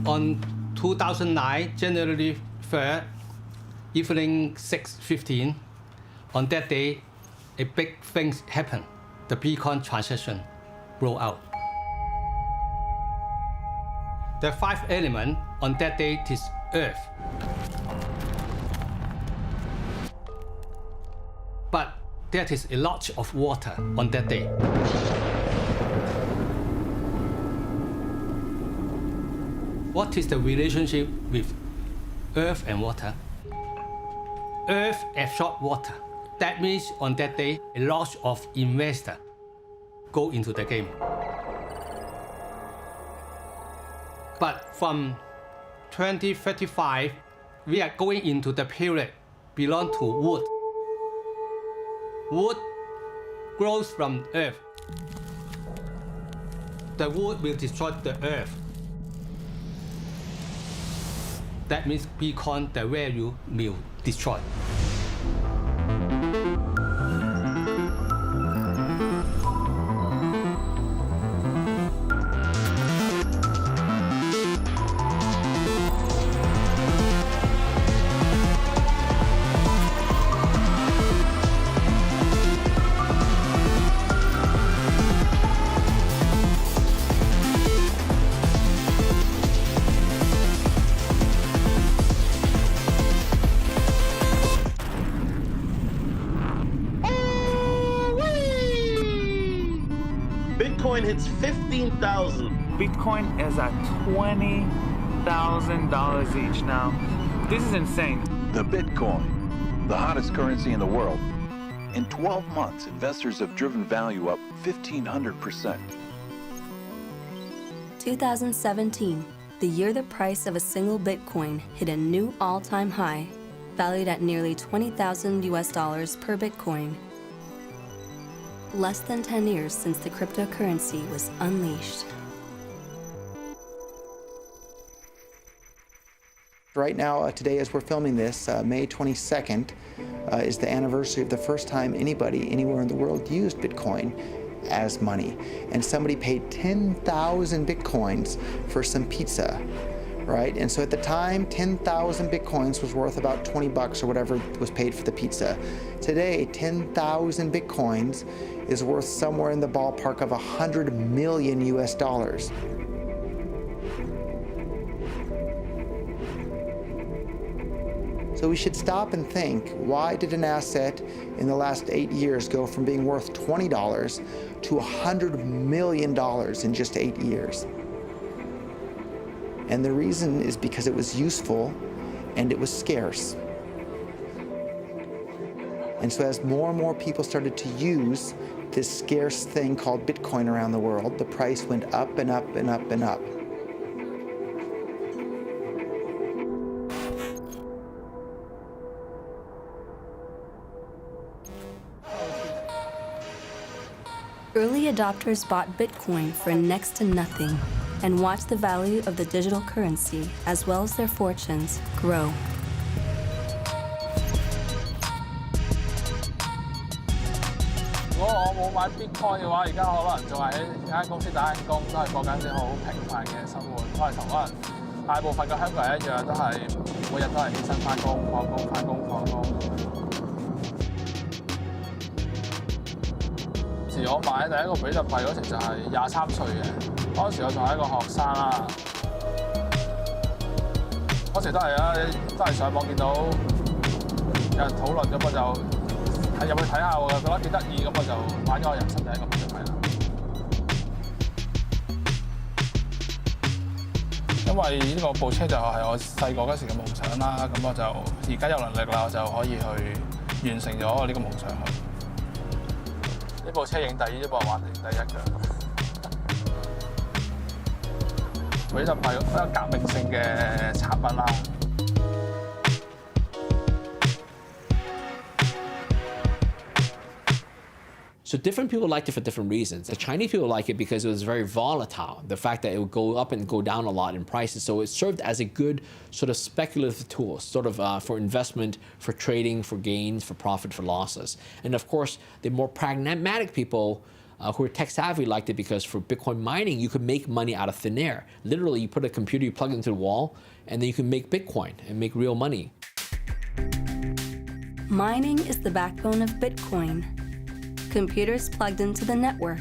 On 2009, January 3rd, evening 6:15, on that day, a big thing happened. The Bitcoin transaction broke out. The 5 element on that day is Earth. But there is a lot of water on that day. What is the relationship with Earth and water? Earth absorbs water. That means on that day, a lot of investors go into the game. But from 2035, we are going into the period belong to wood. Wood grows from Earth. The wood will destroy the Earth. That means Bitcoin, the value will destroy. Bitcoin hits 15,000. Bitcoin is at $20,000 each now. This is insane. The Bitcoin, the hottest currency in the world. In 12 months, investors have driven value up 1,500%. 2017, the year the price of a single Bitcoin hit a new all-time high, valued at nearly $20,000 per Bitcoin. Less than 10 years since the cryptocurrency was unleashed. Right now, today as we're filming this, May 22nd, is the anniversary of the first time anybody anywhere in the world used Bitcoin as money. And somebody paid 10,000 Bitcoins for some pizza, right? And so at the time, 10,000 Bitcoins was worth about 20 bucks or whatever was paid for the pizza. Today, 10,000 Bitcoins is worth somewhere in the ballpark of $100 million US dollars. So we should stop and think, why did an asset in the last 8 years go from being worth $20 to $100 million in just 8 years? And the reason is because it was useful and it was scarce. And so as more and more people started to use this scarce thing called Bitcoin around the world, the price went up and up and up and up. Early adopters bought Bitcoin for next to nothing and watched the value of the digital currency as well as their fortunes grow. 如果我冇買 Bitcoin 嘅話，而家可能仲係喺間公司打緊工，都係過緊啲好平凡嘅生活。可能同可能大部分嘅香港人一樣，都係每日都係起身返工、放工、返工、放工。時我買第一個比特幣嗰時就係23歲嘅，嗰時我仲係一個學生啦。嗰時都係啊，都係上網見到有人討論咁，我就入去睇下喎，覺得幾得意，咁我就買咗我人生第一個比特幣啦。因為呢個部車就係我細個嗰時嘅夢想啦，咁我就而家有能力啦，我就可以去完成咗我呢個夢想去。呢部車影第二，呢部話第一嘅。比特幣一個革命性嘅產品啦。So different people liked it for different reasons. The Chinese people like it because it was very volatile. The fact that it would go up and go down a lot in prices. So it served as a good sort of speculative tool, sort of for investment, for trading, for gains, for profit, for losses. And of course, the more pragmatic people who are tech savvy liked it because for Bitcoin mining, you could make money out of thin air. Literally, you put a computer, you plug it into the wall, and then you can make Bitcoin and make real money. Mining is the backbone of Bitcoin. Computers plugged into the network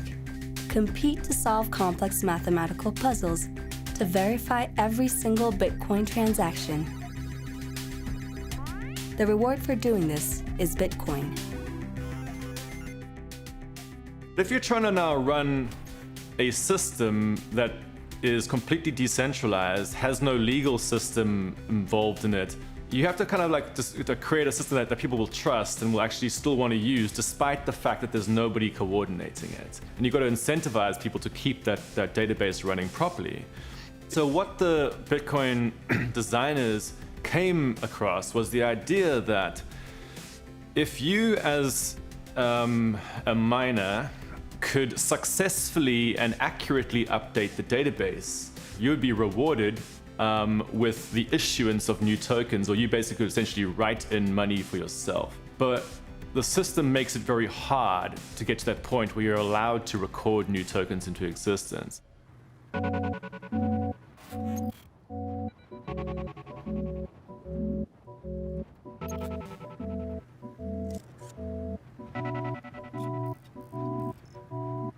compete to solve complex mathematical puzzles to verify every single Bitcoin transaction. The reward for doing this is Bitcoin. If you're trying to now run a system that is completely decentralized, has no legal system involved in it, you have to kind of like just to create a system that people will trust and will actually still want to use despite the fact that there's nobody coordinating it. And you've got to incentivize people to keep that database running properly. So what the Bitcoin designers came across was the idea that if you as a miner could successfully and accurately update the database, you would be rewarded with the issuance of new tokens, or you basically essentially write in money for yourself. But the system makes it very hard to get to that point where you're allowed to record new tokens into existence.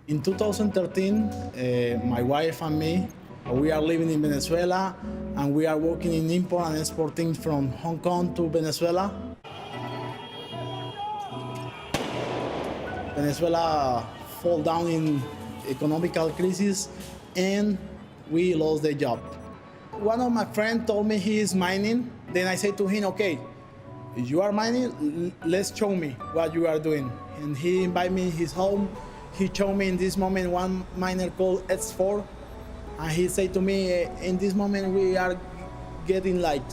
In 2013, my wife and me, we are living in Venezuela, and we are working in import and exporting from Hong Kong to Venezuela. Venezuela fall down in economical crisis, and we lost the job. One of my friends told me he is mining. Then I said to him, okay, if you are mining, let's show me what you are doing. And he invited me in his home. He showed me in this moment one miner called S4. And he said to me, in this moment we are getting like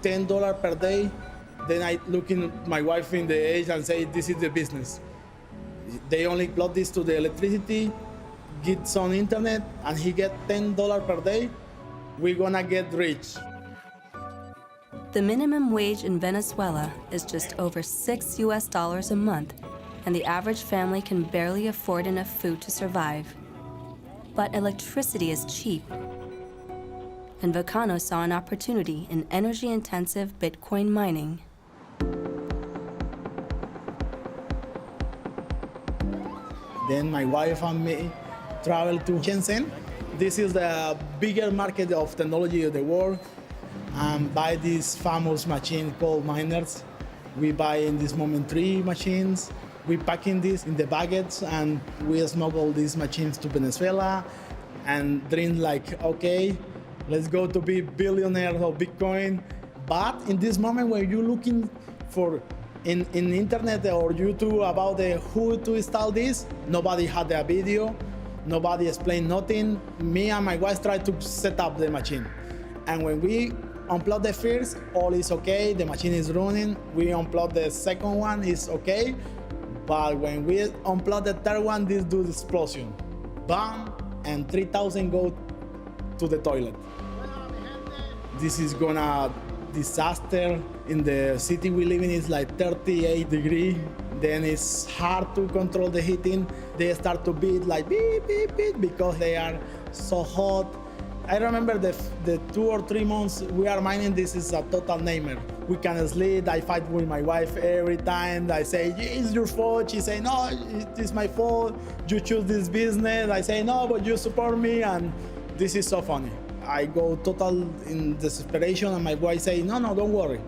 $10 per day. Then I look in my wife in the age and say, this is the business. They only plug this to the electricity, get some internet, and he get $10 per day. We're gonna get rich. The minimum wage in Venezuela is just over $6 a month, and the average family can barely afford enough food to survive. But electricity is cheap, and Vacano saw an opportunity in energy-intensive Bitcoin mining. Then my wife and me traveled to Shenzhen. This is the bigger market of technology of the world, and buy this famous machine called miners. We buy in this moment 3 machines. We packing this in the baggage, and we smuggle these machines to Venezuela and dream like, okay, let's go to be billionaires of Bitcoin. But in this moment when you're looking for in internet or YouTube about who to install this, nobody had a video, nobody explained nothing. Me and my wife tried to set up the machine. And when we unplug the first, all is okay, the machine is running. We unplug the second one, it's okay. But when we unplug the third one, this do the explosion. Bam, and 3,000 go to the toilet. This is gonna disaster. In the city we live in, it's like 38 degrees. Then it's hard to control the heating. They start to beat like beep, beep, beep, because they are so hot. I remember the 2 or 3 months we are mining, this is a total nightmare. We can't sleep. I fight with my wife every time. I say, it's your fault. She say, no, it's my fault. You choose this business. I say, no, but you support me. And this is so funny. I go total in desperation, and my wife say, no, don't worry.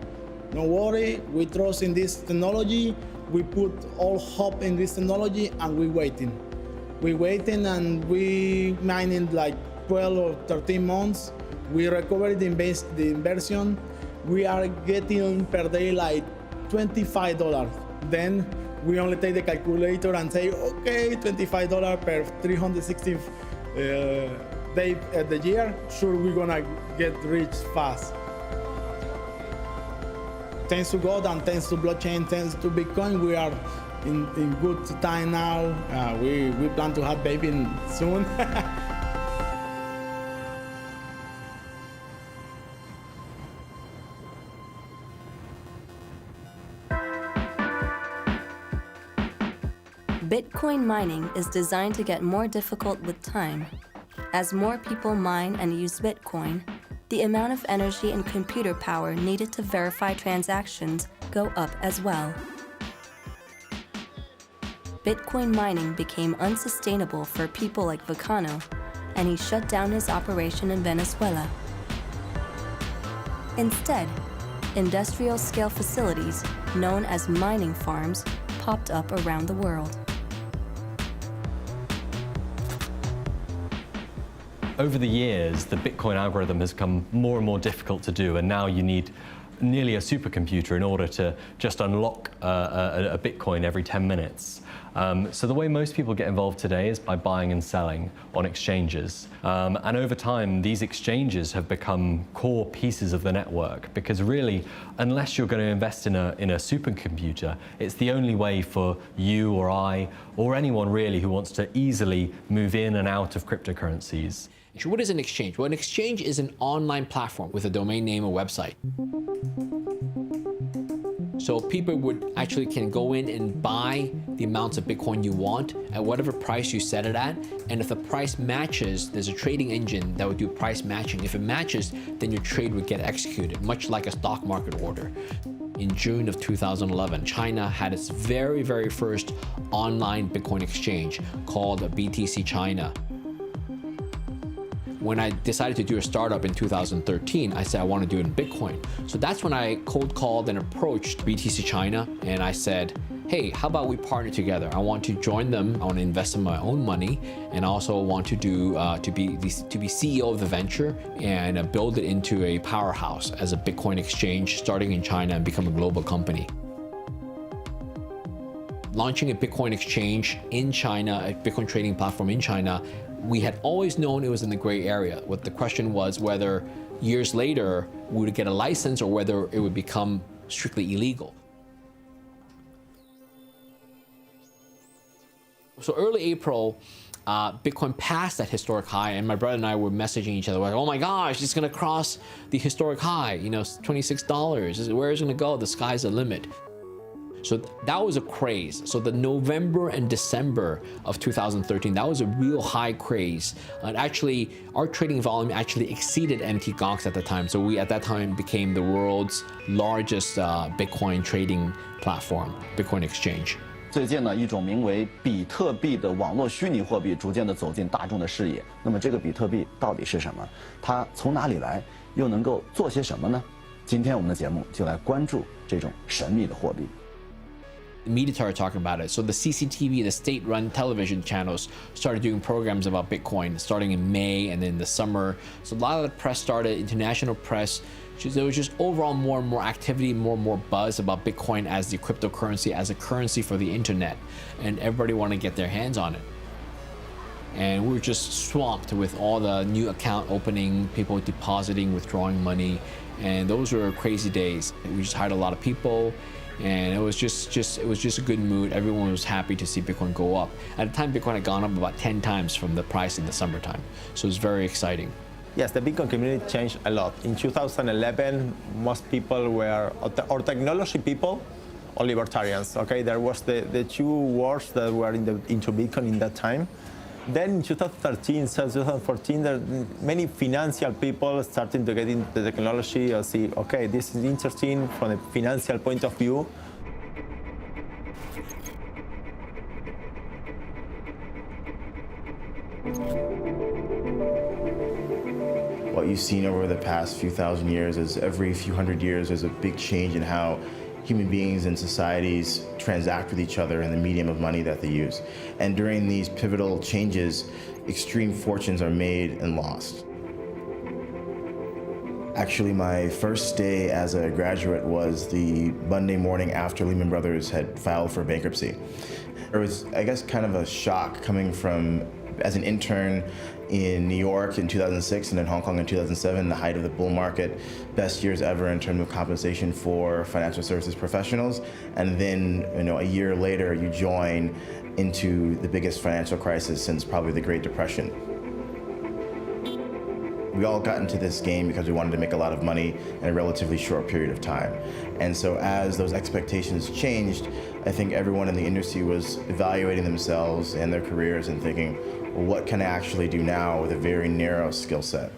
Don't worry, we trust in this technology. We put all hope in this technology, and we waiting. We waiting, and we mining like 12 or 13 months. We recovered the inversion. We are getting per day like $25. Then we only take the calculator and say, okay, $25 per 360 day at the year. Sure, we're gonna get rich fast. Thanks to God and thanks to blockchain, thanks to Bitcoin, we are in good time now. We plan to have baby soon. Bitcoin mining is designed to get more difficult with time. As more people mine and use Bitcoin, the amount of energy and computer power needed to verify transactions go up as well. Bitcoin mining became unsustainable for people like Vicano, and he shut down his operation in Venezuela. Instead, industrial-scale facilities, known as mining farms, popped up around the world. Over the years, the Bitcoin algorithm has become more and more difficult to do, and now you need nearly a supercomputer in order to just unlock a Bitcoin every 10 minutes. So the way most people get involved today is by buying and selling on exchanges. And over time, these exchanges have become core pieces of the network, because really, unless you're going to invest in a supercomputer, it's the only way for you or I, or anyone really who wants to easily move in and out of cryptocurrencies. What is an exchange? Well, an exchange is an online platform with a domain name or website. So people can go in and buy the amounts of Bitcoin you want at whatever price you set it at. And if the price matches, there's a trading engine that would do price matching. If it matches, then your trade would get executed, much like a stock market order. In June of 2011, China had its very, very first online Bitcoin exchange called BTC China. When I decided to do a startup in 2013, I said I want to do it in Bitcoin. So that's when I cold called and approached BTC China, and I said, hey, how about we partner together? I want to join them. I want to invest in my own money, and I also want to do to be CEO of the venture and build it into a powerhouse as a Bitcoin exchange, starting in China and become a global company. Launching a Bitcoin exchange in China, a Bitcoin trading platform in China, we had always known it was in the gray area. What the question was whether years later we would get a license or whether it would become strictly illegal. So early April, Bitcoin passed that historic high, and my brother and I were messaging each other like, oh my gosh, it's gonna cross the historic high, $26. Where is it gonna go? The sky's the limit. So that was a craze. So the November and December of 2013, that was a real high craze. And actually, our trading volume actually exceeded Mt. Gox at the time. So we, at that time, became the world's largest Bitcoin trading platform, Bitcoin exchange. 最近呢，一种名为比特币的网络虚拟货币逐渐地走进大众的视野。那么这个比特币到底是什么？它从哪里来？又能够做些什么呢？今天我们的节目就来关注这种神秘的货币。 The media started talking about it. So the CCTV, the state-run television channels, started doing programs about Bitcoin starting in May and then the summer. So a lot of the press started, international press. There was just overall more and more activity, more and more buzz about Bitcoin as the cryptocurrency, as a currency for the internet. And everybody wanted to get their hands on it. And we were just swamped with all the new account opening, people depositing, withdrawing money. And those were crazy days. We just hired a lot of people. And it was just a good mood. Everyone was happy to see Bitcoin go up. At the time, Bitcoin had gone up about 10 times from the price in the summertime. So it was very exciting. Yes, the Bitcoin community changed a lot. In 2011, most people were, or technology people, or libertarians. Okay, there was the two words that were into Bitcoin in that time. Then in 2013, 2014, there are many financial people starting to get into the technology or see, okay, this is interesting from a financial point of view. What you've seen over the past few thousand years is every few hundred years there's a big change in how human beings and societies transact with each other in the medium of money that they use. And during these pivotal changes, extreme fortunes are made and lost. Actually, my first day as a graduate was the Monday morning after Lehman Brothers had filed for bankruptcy. It was, I guess, kind of a shock coming from, as an intern in New York in 2006 and in Hong Kong in 2007, the height of the bull market, best years ever in terms of compensation for financial services professionals. And then, a year later, you join into the biggest financial crisis since probably the Great Depression. We all got into this game because we wanted to make a lot of money in a relatively short period of time. And so as those expectations changed, I think everyone in the industry was evaluating themselves and their careers and thinking, well, what can I actually do now with a very narrow skill set?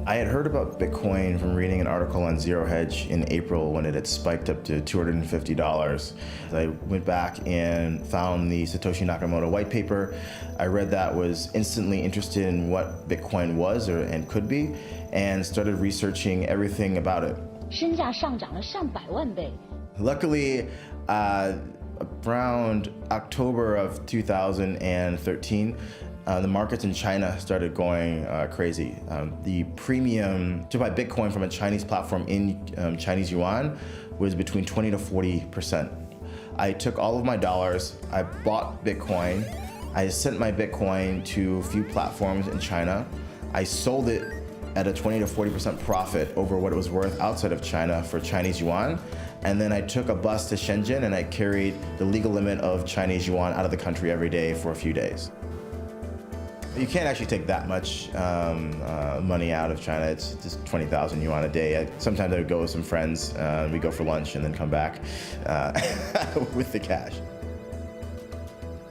I had heard about Bitcoin from reading an article on Zero Hedge in April when it had spiked up to $250. I went back and found the Satoshi Nakamoto white paper. I read that, was instantly interested in what Bitcoin was and could be, and started researching everything about it. 身价上涨了上百万倍。 Luckily, around October of 2013, the markets in China started going crazy. The premium to buy Bitcoin from a Chinese platform in Chinese yuan was between 20 to 40%. I took all of my dollars, I bought Bitcoin, I sent my Bitcoin to a few platforms in China, I sold it at a 20 to 40% profit over what it was worth outside of China for Chinese yuan. And then I took a bus to Shenzhen and I carried the legal limit of Chinese yuan out of the country every day for a few days. You can't actually take that much money out of China. It's just 20,000 yuan a day. Sometimes I would go with some friends. We go for lunch and then come back with the cash.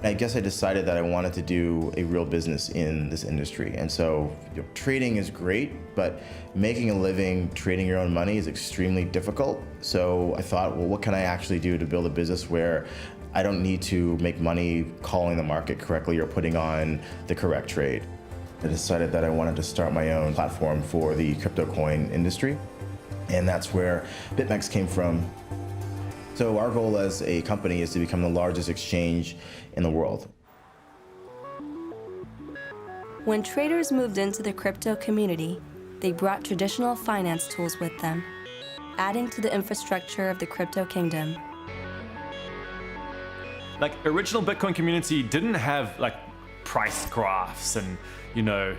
I guess I decided that I wanted to do a real business in this industry. And so trading is great, but making a living trading your own money is extremely difficult. So I thought, well, what can I actually do to build a business where I don't need to make money calling the market correctly or putting on the correct trade? I decided that I wanted to start my own platform for the crypto coin industry. And that's where BitMEX came from. So our goal as a company is to become the largest exchange in the world. When traders moved into the crypto community, they brought traditional finance tools with them, adding to the infrastructure of the crypto kingdom. Like, original Bitcoin community didn't have like price graphs and, you know,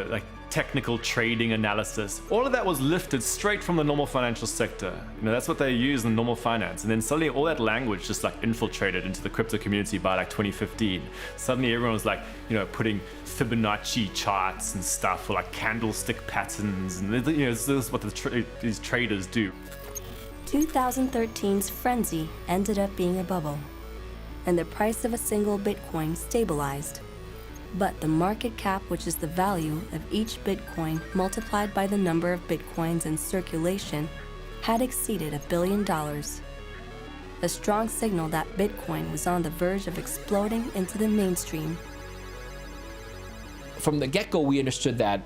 like technical trading analysis. All of that was lifted straight from the normal financial sector. You know, that's what they use in normal finance. And then suddenly all that language just like infiltrated into the crypto community by like 2015. Suddenly everyone was like, you know, putting Fibonacci charts and stuff for like candlestick patterns. And you know, this is what these traders do. 2013's frenzy ended up being a bubble, and the price of a single Bitcoin stabilized. But the market cap, which is the value of each Bitcoin multiplied by the number of Bitcoins in circulation, had exceeded $1 billion. A strong signal that Bitcoin was on the verge of exploding into the mainstream. From the get-go, we understood that,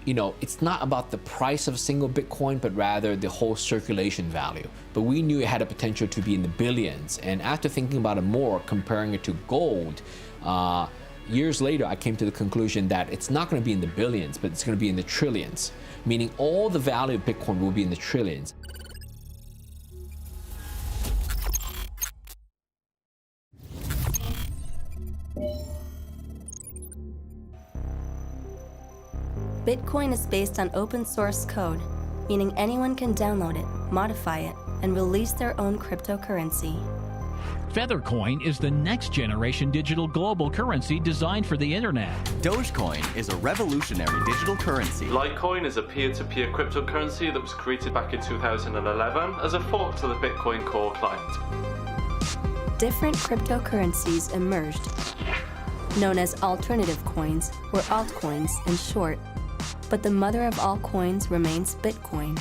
you know, it's not about the price of a single Bitcoin, but rather the whole circulation value. But we knew it had a potential to be in the billions. And after thinking about it more, comparing it to gold, years later, I came to the conclusion that it's not going to be in the billions, but it's going to be in the trillions, meaning all the value of Bitcoin will be in the trillions. Bitcoin is based on open source code, meaning anyone can download it, modify it, and release their own cryptocurrency. Feathercoin is the next generation digital global currency designed for the internet. Dogecoin is a revolutionary digital currency. Litecoin is a peer-to-peer cryptocurrency that was created back in 2011 as a fork to the Bitcoin Core client. Different cryptocurrencies emerged, known as alternative coins, or altcoins in short, but the mother of all coins remains Bitcoin.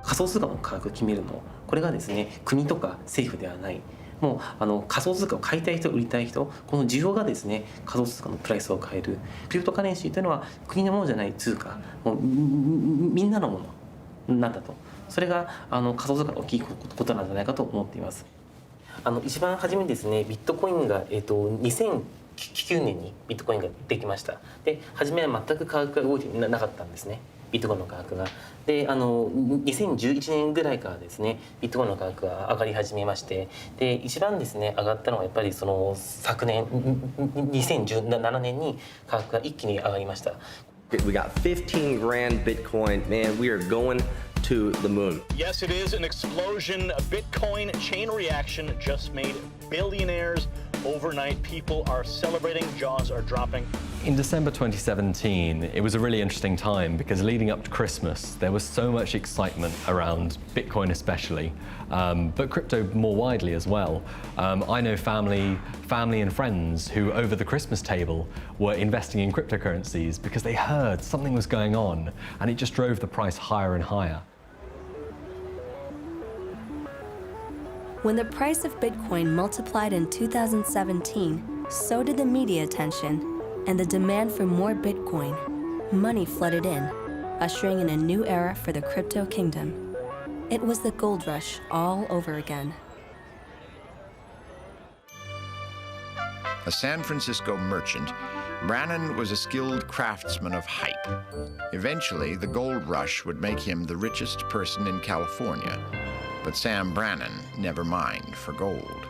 仮想通貨の価格を決めるの、これがですね、国とか政府ではない。もう仮想通貨を買いたい人、売りたい人、この需要がですね、仮想通貨のプライスを変える。クリプトカレンシーというのは国のものじゃない通貨、もうみんなのものなんだと。それが仮想通貨の大きいことなんじゃないかと思っています。一番初めにですね、ビットコインが2009年にビットコインができました。で、初めは全く価格が動いてなかったんですね。ビットコインの価格が。で、2011年ぐらいからですね、ビットコインの価格が上がり始めまして、で、一番ですね、上がったのはやっぱりその昨年、2017年に価格が一気に上がりました。We got 15 grand Bitcoin. Man, we are going to the moon. Yes, it is an explosion. A Bitcoin chain reaction just made billionaires overnight. People are celebrating, jaws are dropping. In December 2017, it was a really interesting time because leading up to Christmas, there was so much excitement around Bitcoin especially, but crypto more widely as well. I know family and friends who over the Christmas table were investing in cryptocurrencies because they heard something was going on and it just drove the price higher and higher. When the price of Bitcoin multiplied in 2017, so did the media attention and the demand for more Bitcoin. Money flooded in, ushering in a new era for the crypto kingdom. It was the gold rush all over again. A San Francisco merchant, Brannon was a skilled craftsman of hype. Eventually, the gold rush would make him the richest person in California. But Sam Brannon never mined for gold.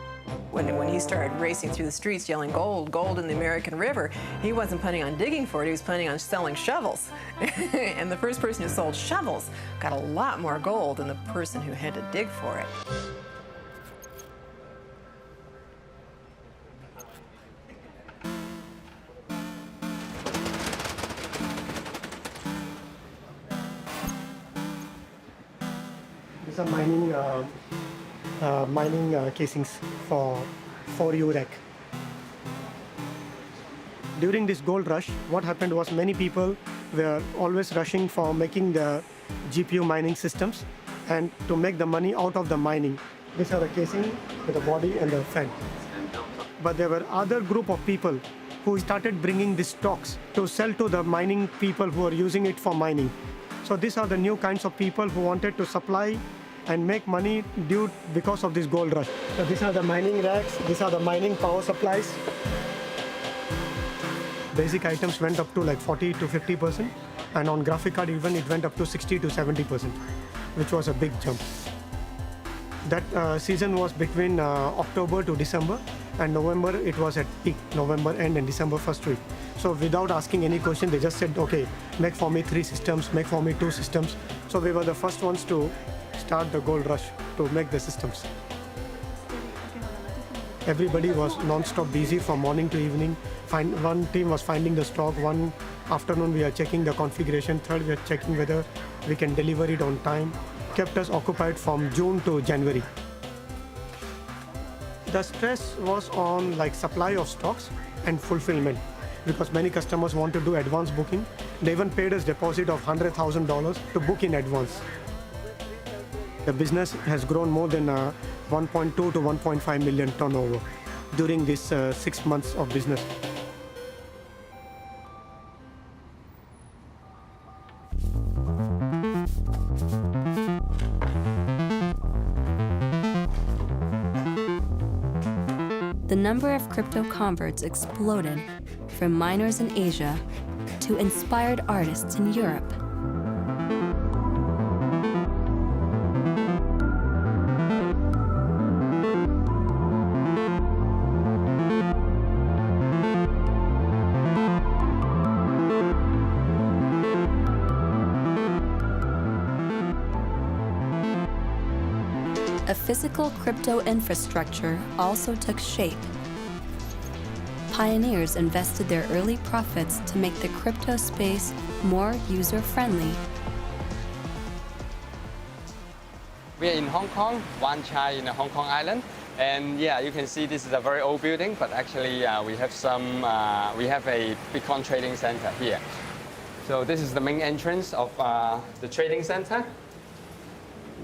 When he started racing through the streets yelling gold, gold in the American River, he wasn't planning on digging for it, he was planning on selling shovels. And the first person who sold shovels got a lot more gold than the person who had to dig for it. These are mining casings for UREC. During this gold rush, what happened was many people were always rushing for making the GPU mining systems and to make the money out of the mining. These are the casing with the body and the fan. But there were other group of people who started bringing these stocks to sell to the mining people who are using it for mining. So these are the new kinds of people who wanted to supply and make money because of this gold rush. So these are the mining racks, these are the mining power supplies. Basic items went up to like 40 to 50%, and on graphic card even it went up to 60 to 70%, which was a big jump. That season was between October to December, and November it was at peak, November end and December first week. So without asking any question, they just said, okay, make for me 3 systems, make for me 2 systems. So we were the first ones to start the gold rush to make the systems. Everybody was non-stop busy from morning to evening. One team was finding the stock, one afternoon we are checking the configuration, third we are checking whether we can deliver it on time. Kept us occupied from June to January. The stress was on like supply of stocks and fulfillment, because many customers want to do advance booking. They even paid us deposit of $100,000 to book in advance. The business has grown more than 1.2 to 1.5 million turnover during these 6 months of business. The number of crypto converts exploded, from miners in Asia to inspired artists in Europe. A physical crypto infrastructure also took shape. Pioneers invested their early profits to make the crypto space more user-friendly. We are in Hong Kong, Wan Chai in the Hong Kong Island. And yeah, you can see this is a very old building, but actually we have a Bitcoin trading center here. So this is the main entrance of the trading center.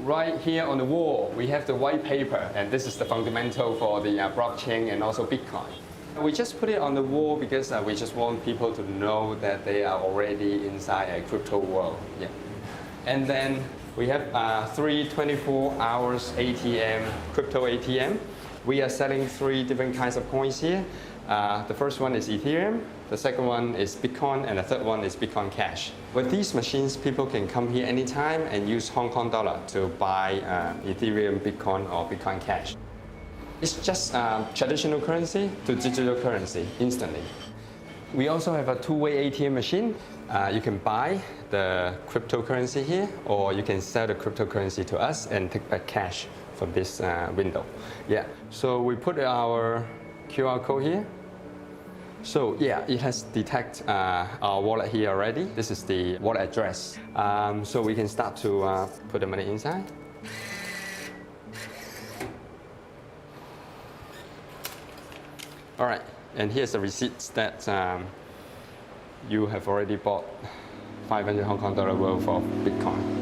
Right here on the wall, we have the white paper, and this is the fundamental for the blockchain and also Bitcoin. We just put it on the wall because we just want people to know that they are already inside a crypto world. Yeah. And then we have 3 24 hours ATM, crypto ATM. We are selling 3 different kinds of coins here. The first one is Ethereum, the second one is Bitcoin, and the third one is Bitcoin Cash. With these machines, people can come here anytime and use Hong Kong dollar to buy Ethereum, Bitcoin, or Bitcoin Cash. It's just traditional currency to digital currency instantly. We also have a two-way ATM machine. You can buy the cryptocurrency here, or you can sell the cryptocurrency to us and take back cash from this window. Yeah, so we put our QR code here. So yeah, it has detected our wallet here already. This is the wallet address. So we can start to put the money inside. All right, and here's the receipts that you have already bought 500 Hong Kong dollar worth of Bitcoin.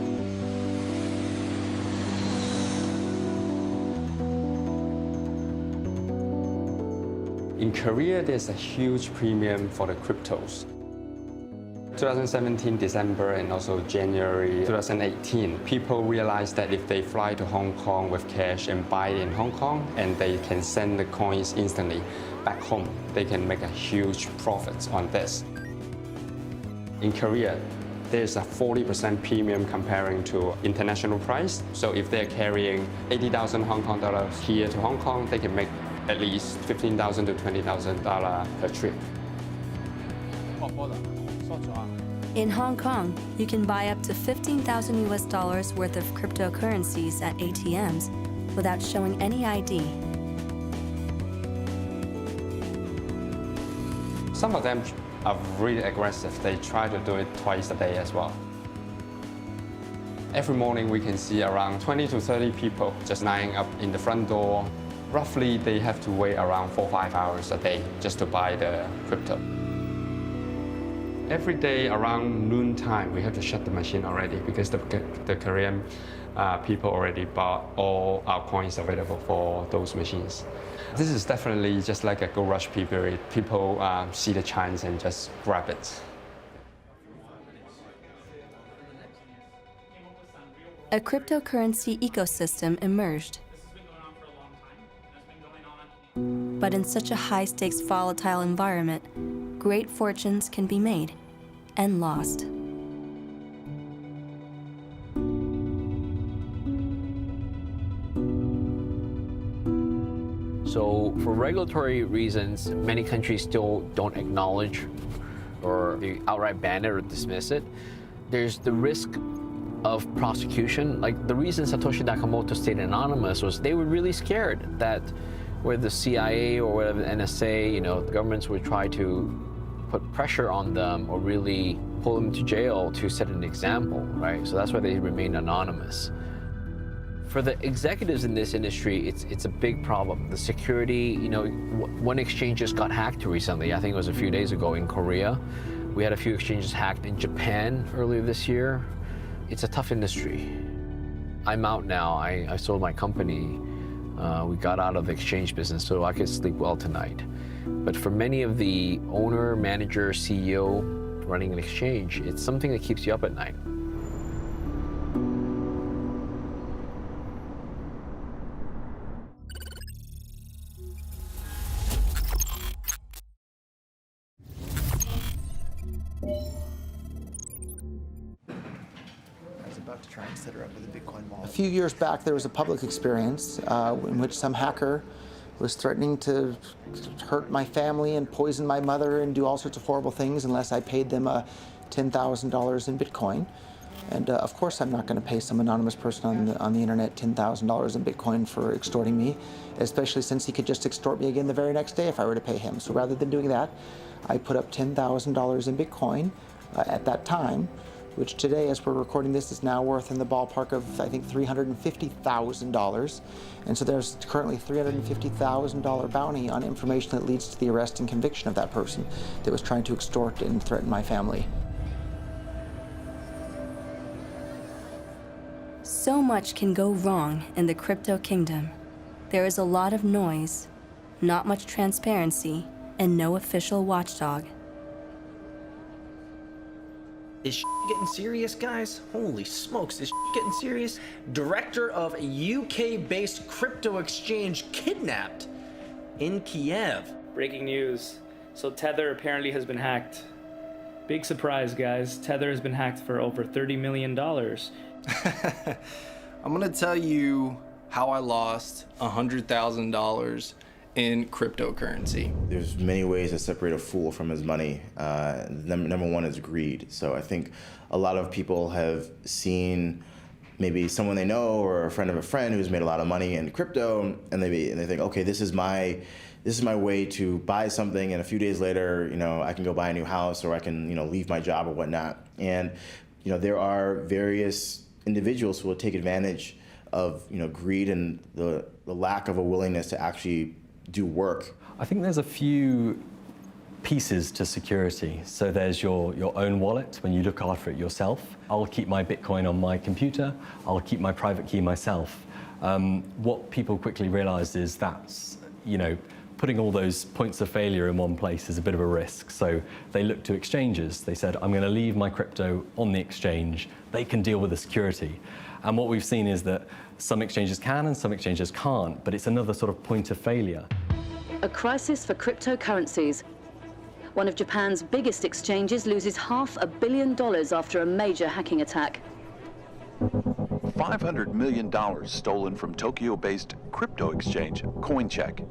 In Korea, there's a huge premium for the cryptos. 2017 December and also January 2018, people realized that if they fly to Hong Kong with cash and buy it in Hong Kong, and they can send the coins instantly back home, they can make a huge profit on this. In Korea, there's a 40% premium comparing to international price. So if they're carrying 80,000 Hong Kong dollars here to Hong Kong, they can make at least $15,000 to $20,000 per trip. In Hong Kong, you can buy up to $15,000 US worth of cryptocurrencies at ATMs without showing any ID. Some of them are really aggressive. They try to do it twice a day as well. Every morning we can see around 20 to 30 people just lining up in the front door. Roughly, they have to wait around 4 or 5 hours a day just to buy the crypto. Every day around noon time, we have to shut the machine already because the Korean people already bought all our coins available for those machines. This is definitely just like a Goldrush period. People see the chance and just grab it. A cryptocurrency ecosystem emerged. But in such a high-stakes, volatile environment, great fortunes can be made and lost. So for regulatory reasons, many countries still don't acknowledge or they outright ban it or dismiss it. There's the risk of prosecution. Like the reason Satoshi Nakamoto stayed anonymous was they were really scared that whether the CIA or whether the NSA, the governments would try to put pressure on them or really pull them to jail to set an example, right? So that's why they remain anonymous. For the executives in this industry, it's a big problem. The security, one exchange just got hacked recently. I think it was a few days ago in Korea. We had a few exchanges hacked in Japan earlier this year. It's a tough industry. I'm out now. I sold my company. We got out of the exchange business so I could sleep well tonight. But for many of the owner, manager, CEO running an exchange, it's something that keeps you up at night. A few years back, there was a public experience in which some hacker was threatening to hurt my family and poison my mother and do all sorts of horrible things unless I paid them $10,000 in Bitcoin. And of course, I'm not going to pay some anonymous person on the internet $10,000 in Bitcoin for extorting me, especially since he could just extort me again the very next day if I were to pay him. So rather than doing that, I put up $10,000 in Bitcoin at that time, which today, as we're recording this, is now worth in the ballpark of, I think, $350,000. And so there's currently $350,000 bounty on information that leads to the arrest and conviction of that person that was trying to extort and threaten my family. So much can go wrong in the crypto kingdom. There is a lot of noise, not much transparency, and no official watchdog. Is getting serious, guys? Holy smokes, is getting serious? Director of a UK-based crypto exchange kidnapped in Kiev. Breaking news. So Tether apparently has been hacked. Big surprise, guys. Tether has been hacked for over $30 million. I'm gonna tell you how I lost $100,000 in cryptocurrency. There's many ways to separate a fool from his money. Number one is greed. So I think a lot of people have seen maybe someone they know or a friend of a friend who's made a lot of money in crypto, and they think, okay, this is my way to buy something, and a few days later, I can go buy a new house, or I can, leave my job or whatnot. And, there are various individuals who will take advantage of, greed and the lack of a willingness to actually do work. I think there's a few pieces to security. So there's your own wallet, when you look after it yourself. I'll keep my Bitcoin on my computer. I'll keep my private key myself. What people quickly realized is that's, putting all those points of failure in one place is a bit of a risk. So they looked to exchanges. They said, I'm going to leave my crypto on the exchange. They can deal with the security. And what we've seen is that some exchanges can and some exchanges can't, but it's another sort of point of failure. A crisis for cryptocurrencies. One of Japan's biggest exchanges loses $500 million after a major hacking attack. $500 million stolen from Tokyo-based crypto exchange CoinCheck.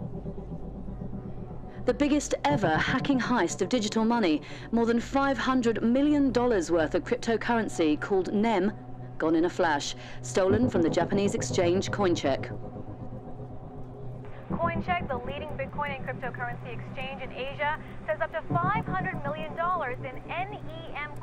The biggest ever hacking heist of digital money. More than $500 million worth of cryptocurrency called NEM, gone in a flash, stolen from the Japanese exchange CoinCheck. CoinCheck, the leading Bitcoin and cryptocurrency exchange in Asia, says up to $500 million in NEM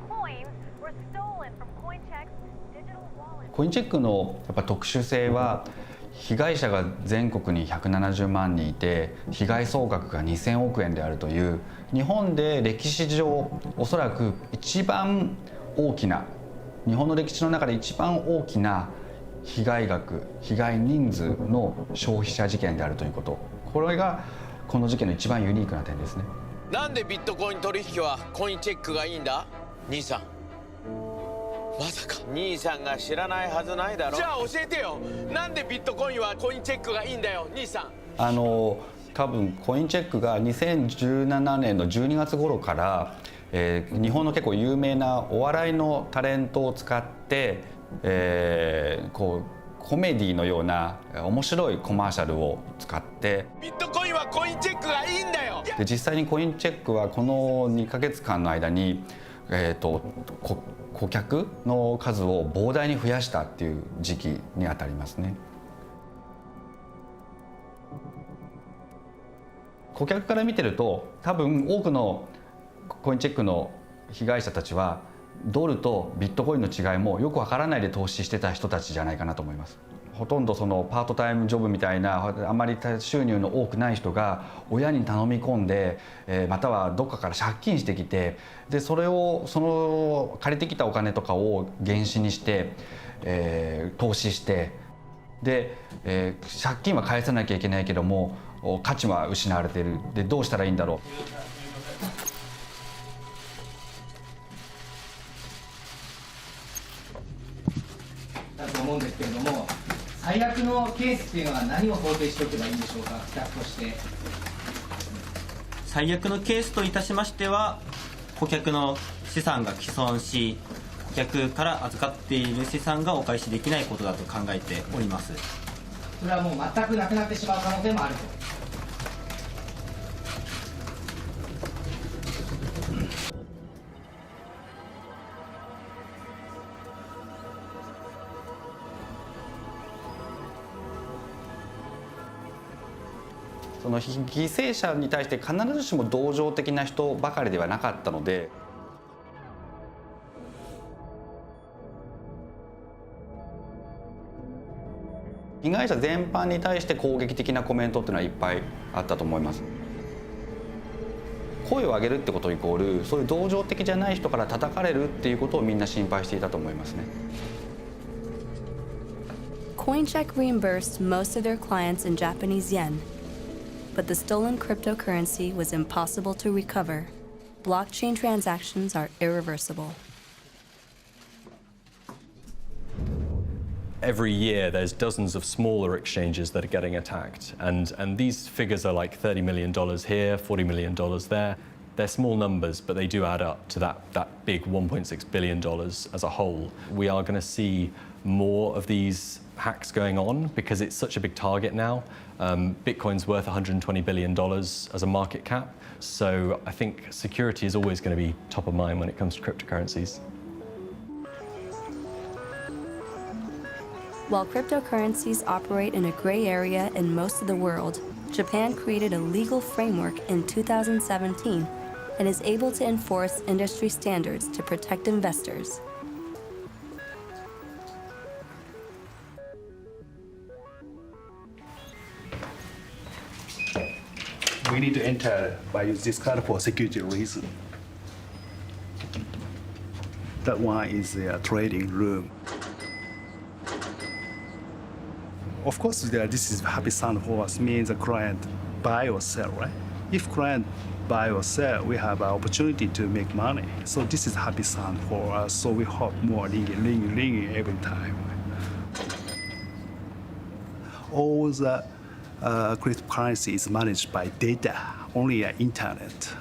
coins were stolen from CoinCheck's digital wallet. CoinCheck のやっぱ特殊性は、被害者が全国に170万人いて、被害総額が2000億円であるという、日本で歴史上おそらく一番大きな、日本の歴史の中で一番大きな被害額、被害人数の消費者事件であるということ、これがこの事件の一番ユニークな点ですね。なんでビットコイン取引はコインチェックがいいんだ？兄さん。まさか兄さんが知らないはずないだろ。じゃあ教えてよ。なんでビットコインはコインチェックがいいんだよ、兄さん。多分コインチェックが2017年の12月頃から、日本の結構有名なお笑いのタレントを使って、こうコメディのような面白いコマーシャルを使ってビットコインはコインチェックがいいんだよ。で実際にコインチェックはこの2ヶ月間の間に、顧客の数を膨大に増やしたっていう時期にあたりますね。顧客から見てると多分多くのコインチェックの被害者たちはドルとビットコインの違いもよくわからないで投資してた人たちじゃないかなと思います。ほとんどそのパートタイムジョブみたいなあまり収入の多くない人が親に頼み込んで、またはどっかから借金してきて、でその借りてきたお金とかを原資にして、投資してで、借金は返さなきゃいけないけども価値は失われている。でどうしたらいいんだろう。だと思うんですけれども、最悪のケースっていうのは何を想定しておけばいいんでしょうか、企画として。最悪のケースといたしましては、顧客の資産が毀損し、顧客から預かっている資産がお返しできないことだと考えております。それはもう全くなくなってしまう可能性もあると。その犠牲者に対して必ずしも同情的な人ばかりではなかったので、被害者全般に対して攻撃的なコメントっていうのはいっぱいあったと思います。声を上げるってことイコールそういう同情的じゃない人から叩かれるっていうことをみんな心配していたと思いますね。CoinCheck reimbursed most of their clients in Japanese yen, but the stolen cryptocurrency was impossible to recover. Blockchain transactions are irreversible. every year there's dozens of smaller exchanges that are getting attacked. And these figures are like $30 million here, $40 million there. They're small numbers, but they do add up to that big $1.6 billion as a whole. We are going to see more of these hacks going on because it's such a big target now. Bitcoin's worth $120 billion as a market cap. So I think security is always going to be top of mind when it comes to cryptocurrencies. While cryptocurrencies operate in a gray area in most of the world, Japan created a legal framework in 2017 and is able to enforce industry standards to protect investors. We need to enter by using this card for security reason. That one is the trading room. Of course, this is happy sound for us, means the client buy or sell, right? If client buy or sell, we have an opportunity to make money. So this is happy sound for us. So we hope more ringing every time. All the cryptocurrency is managed by data, only internet.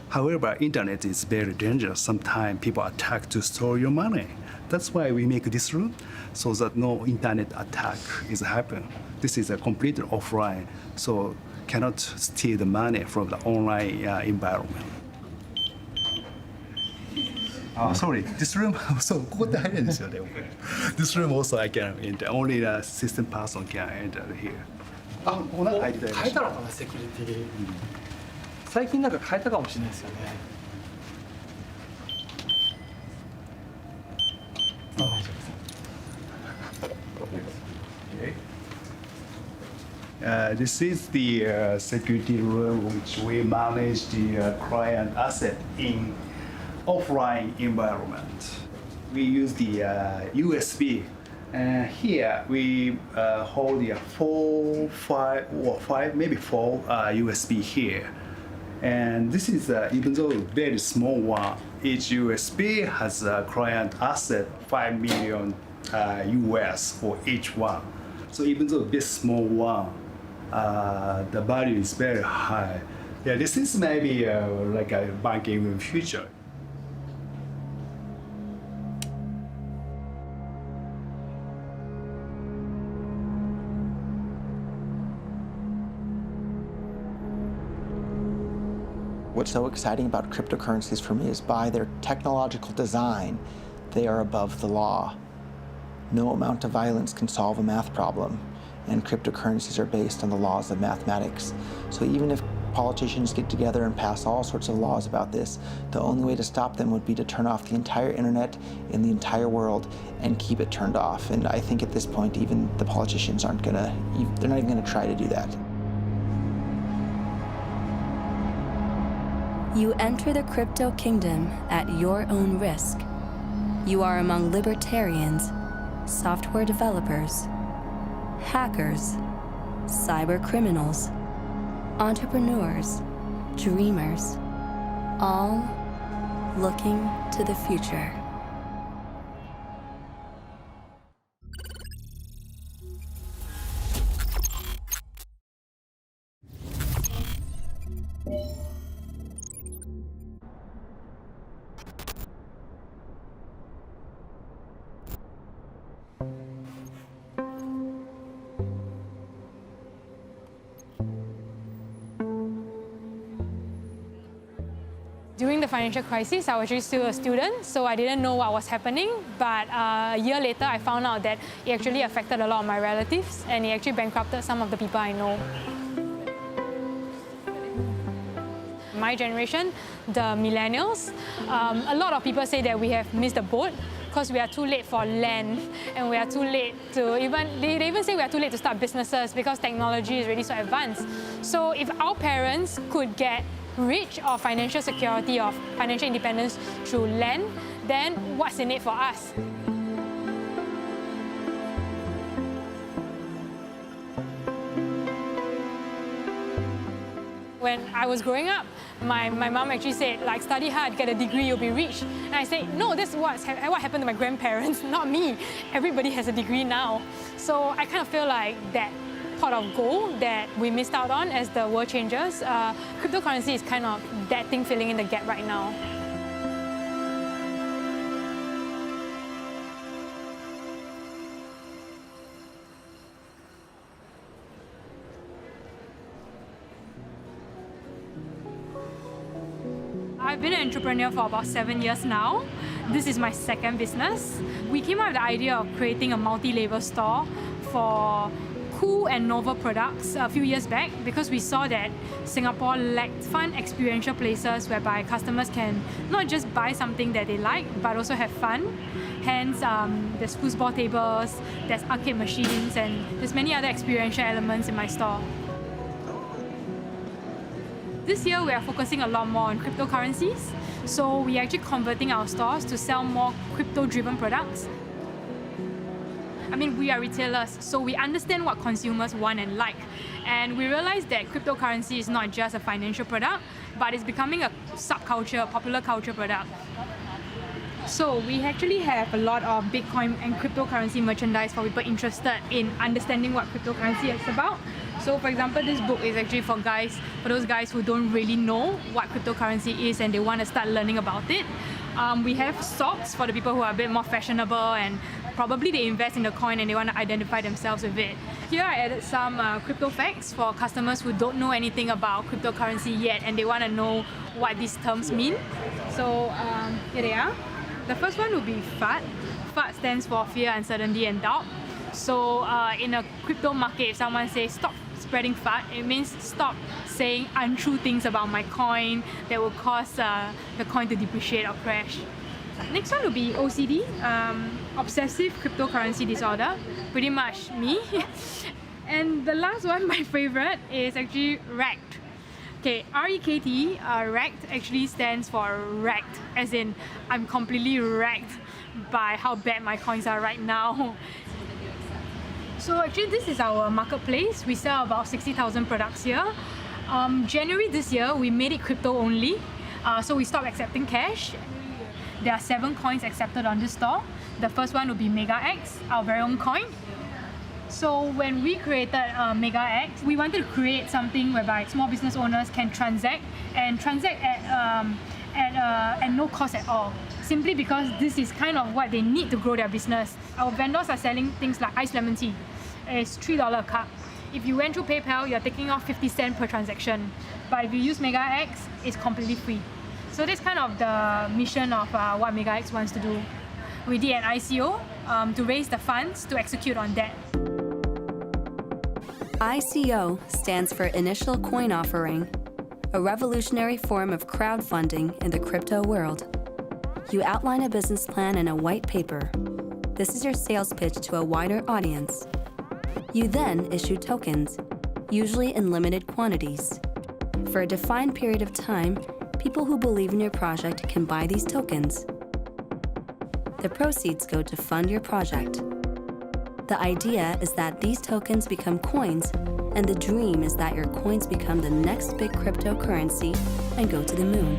However, internet is very dangerous. Sometimes people attack to store your money. That's why we make this room, so that no internet attack is happen. This is a completely offline, so cannot steal the money from the online environment. Sorry, this room also ここって入れるんですよね。This room also I can enter. Only the system person can enter here. あ、もうなんか変えたのかな、セキュリティ。最近なんか変えたかもしれないですよね。This is the security room which we manage the client asset in offline environment. We use the USB. And here we hold the four USB here. And this is, even though very small one, each USB has a client asset 5 million US for each one. So even though this small one, the value is very high. Yeah, this is maybe like a banking in the future. What's so exciting about cryptocurrencies for me is by their technological design, they are above the law. No amount of violence can solve a math problem, and cryptocurrencies are based on the laws of mathematics. So even if politicians get together and pass all sorts of laws about this, the only way to stop them would be to turn off the entire internet in the entire world and keep it turned off. And I think at this point, even the politicians they're not even gonna try to do that. You enter the crypto kingdom at your own risk. You are among libertarians, software developers, hackers, cyber criminals, entrepreneurs, dreamers, all looking to the future. During the financial crisis, I was actually still a student, so I didn't know what was happening. But a year later, I found out that it actually affected a lot of my relatives, and it actually bankrupted some of the people I know. My generation, the millennials, a lot of people say that we have missed the boat because we are too late for land, and we are too late to they even say we are too late to start businesses because technology is really so advanced. So if our parents could get rich or financial security or financial independence through land, then what's in it for us? When I was growing up, My mom actually said, like, study hard, get a degree, you'll be rich. And I said, no, this is what happened to my grandparents, not me. Everybody has a degree now. So I kind of feel like that pot of gold that we missed out on as the world changes, cryptocurrency is kind of that thing filling in the gap right now. I've been an entrepreneur for about 7 years now. This is my second business. We came up with the idea of creating a multi-label store for cool and novel products a few years back because we saw that Singapore lacked fun experiential places whereby customers can not just buy something that they like but also have fun. Hence, there's foosball tables, there's arcade machines, and there's many other experiential elements in my store. This year, we are focusing a lot more on cryptocurrencies. So we are actually converting our stores to sell more crypto-driven products. I mean, we are retailers, so we understand what consumers want and like. And we realize that cryptocurrency is not just a financial product, but it's becoming a subculture, a popular culture product. So we actually have a lot of Bitcoin and cryptocurrency merchandise for people interested in understanding what cryptocurrency is about. So for example, this book is actually for those guys who don't really know what cryptocurrency is and they want to start learning about it. We have socks for the people who are a bit more fashionable and probably they invest in the coin and they want to identify themselves with it. Here I added some crypto facts for customers who don't know anything about cryptocurrency yet and they want to know what these terms mean. So here they are. The first one will be FUD. FUD stands for fear, uncertainty and doubt. So in a crypto market, if someone says stop spreading FUD, it means stop saying untrue things about my coin that will cause the coin to depreciate or crash. Next one will be OCD, obsessive cryptocurrency disorder, pretty much me. And the last one, my favorite, is actually wrecked. Okay, R-E-K-T, wrecked actually stands for wrecked, as in I'm completely wrecked by how bad my coins are right now. So actually this is our marketplace. We sell about 60,000 products here. January this year, we made it crypto only. So we stopped accepting cash. There are 7 coins accepted on this store. The first one will be Mega X, our very own coin. So when we created Mega X, we wanted to create something whereby small business owners can transact at no cost at all. Simply because this is kind of what they need to grow their business. Our vendors are selling things like iced lemon tea. It's $3 a cup. If you went through PayPal, you're taking off 50 cents per transaction. But if you use Mega X, it's completely free. So that's kind of the mission of what Mega X wants to do. We did an ICO to raise the funds to execute on that. ICO stands for Initial Coin Offering, a revolutionary form of crowdfunding in the crypto world. You outline a business plan in a white paper. This is your sales pitch to a wider audience. You then issue tokens, usually in limited quantities. For a defined period of time, people who believe in your project can buy these tokens. The proceeds go to fund your project. The idea is that these tokens become coins, and the dream is that your coins become the next big cryptocurrency and go to the moon.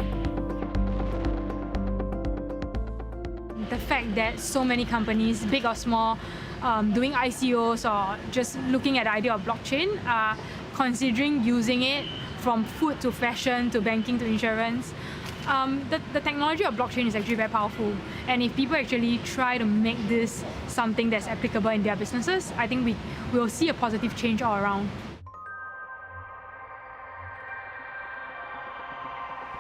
The fact that so many companies, big or small, doing ICOs or just looking at the idea of blockchain are considering using it from food to fashion to banking to insurance. The technology of blockchain is actually very powerful, and if people actually try to make this something that's applicable in their businesses, I think we will see a positive change all around.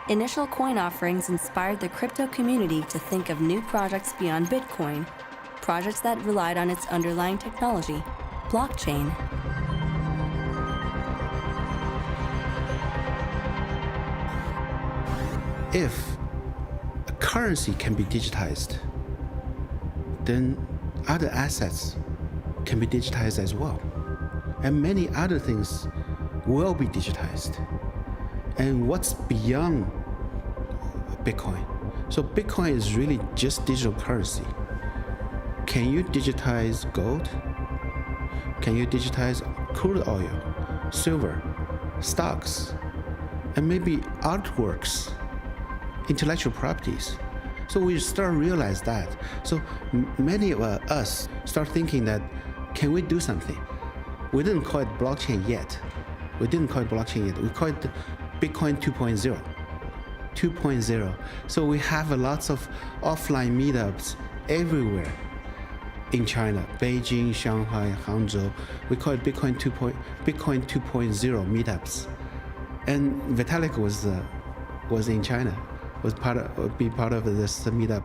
Initial coin offerings inspired the crypto community to think of new projects beyond Bitcoin, projects that relied on its underlying technology, blockchain. If a currency can be digitized, then other assets can be digitized as well. And many other things will be digitized. And what's beyond Bitcoin? So Bitcoin is really just digital currency. Can you digitize gold? Can you digitize crude oil, silver, stocks? and maybe artworks, intellectual properties. So we start to realize that. So many of us start thinking that, can we do something? We didn't call it blockchain yet. We call it Bitcoin 2.0. 2.0. So we have lots of offline meetups everywhere in China, Beijing, Shanghai, Hangzhou. We call it Bitcoin 2.0 meetups. And Vitalik was in China, be part of this meetup.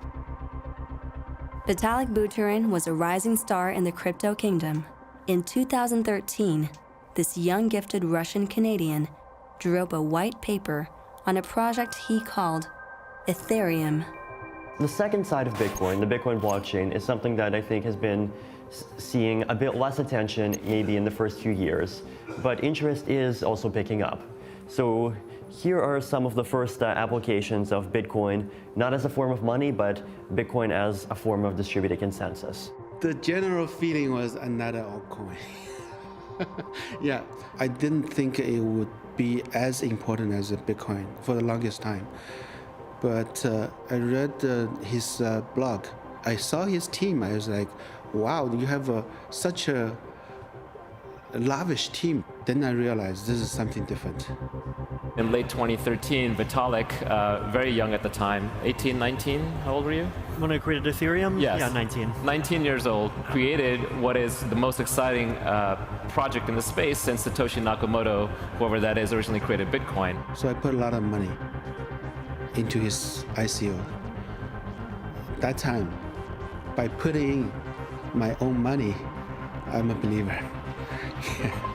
Vitalik Buterin was a rising star in the crypto kingdom. In 2013, this young gifted Russian Canadian drew up a white paper on a project he called Ethereum. The second side of Bitcoin, the Bitcoin blockchain, is something that I think has been seeing a bit less attention maybe in the first few years, but interest is also picking up. So here are some of the first applications of Bitcoin, not as a form of money, but Bitcoin as a form of distributed consensus. The general feeling was another altcoin. Yeah, I didn't think it would be as important as a Bitcoin for the longest time. But I read his blog. I saw his team. I was like, wow, you have such a lavish team. Then I realized this is something different. In late 2013, Vitalik, very young at the time, 18, 19, how old were you? When I created Ethereum? Yes. Yeah, 19. 19 years old, created what is the most exciting project in the space since Satoshi Nakamoto, whoever that is, originally created Bitcoin. So I put a lot of money into his ICO. That time, by putting in my own money, I'm a believer. Yeah.